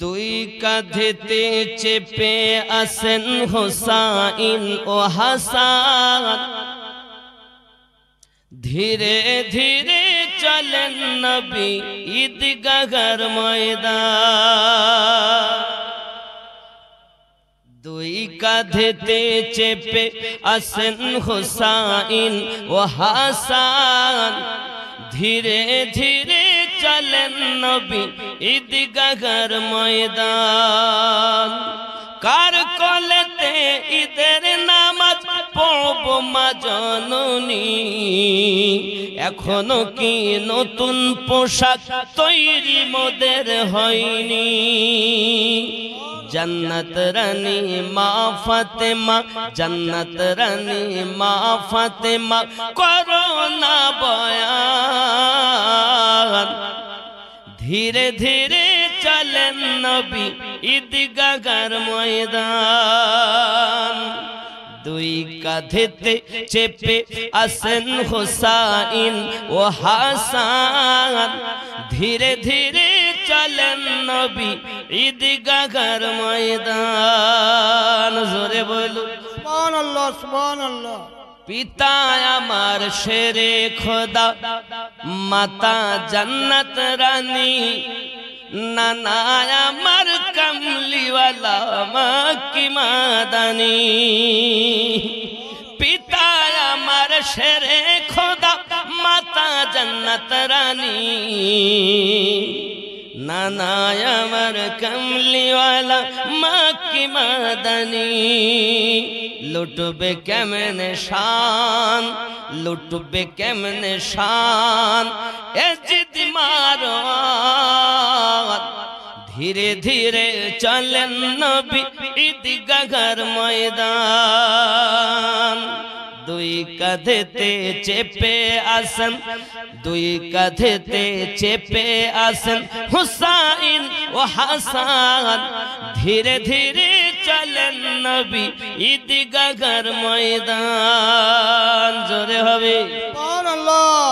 দুই কাঁধেতে চেপে আসেন হোসাইন ও হাসান ধীরে ধীরে চলেন নবী ঈদগাহর ময়দান দুই কাঁধেতে চেপে আসেন হোসাইন ও হাসান ধীরে ধীরে চলেন নবী ঈদগাহর ময়দান কার কোলেতে ঈদের নামাজ পড়ব মা জননী এখনো কি নতুন পোশাক তৈরি মোদের হয়নি जन्नत रानी माँ फातिमा जन्नत रानी माँ फातिमा कोरोना बयान धीरे धीरे चलें नबी ঈদগাহর ময়দান দুই কাঁধেতে চেপে আসেন হোসাইন ও হাসান ধীরে ধীরে চলেন নবী ঈদগাহর ময়দান জোরে বলুন সুবহানাল্লাহ সুবহানাল্লাহ পিতা আমার শেরে খোদা মাতা জান্নাত রানী নানা আমার কমলিওয়ালা মক্কি মাদানী পিতা আমার শেরে খোদা মাতা জান্নাত রানী नाना अमर कमली वाला मक्की मदनी लुटबे केमन शान लुटबे केमन शान ए जिद मारो धीरे धीरे चलें नबी ঈদগাহর ময়দান দুই কাঁধেতে চেপে আসেন দুই কাঁধেতে চেপে আসেন হুসাইন ও হাসান ধীরে ধীরে চলেন নবী ঈদগাহর ময়দান জোরে হবে সুবহানাল্লাহ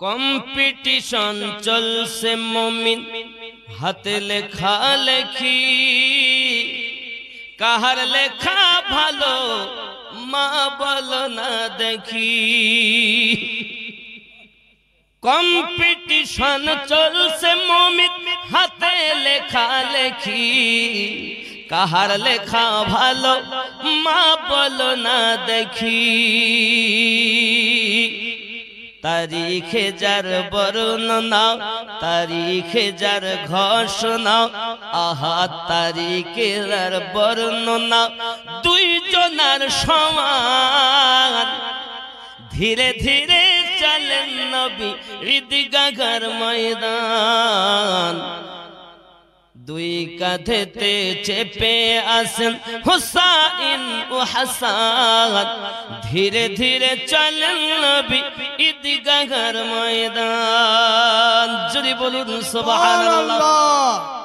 কম্পিটিশন চলছে মুমিন হাতে লেখা লেখি কাহার লেখা ভালো মা বলো না দেখি কম্পিটিশন চলছে মুমিন হাতে লেখা লেখি কাহার লেখা ভালো মা বলো না দেখি তারিখে যার বর্ণনা তারিখে যার ঘোষণা আহা তারিখে যার বর্ণনা দুইজনার সমান ধীরে ধীরে চলেন নবী ঈদগাহর ময়দান দুই কাঁধেতে চেপে আসেন হুসাইন ও হাসান ধীরে ধীরে চলেন নবী ঈদগাহর ময়দান জোরে বলুন সুবহানাল্লাহ।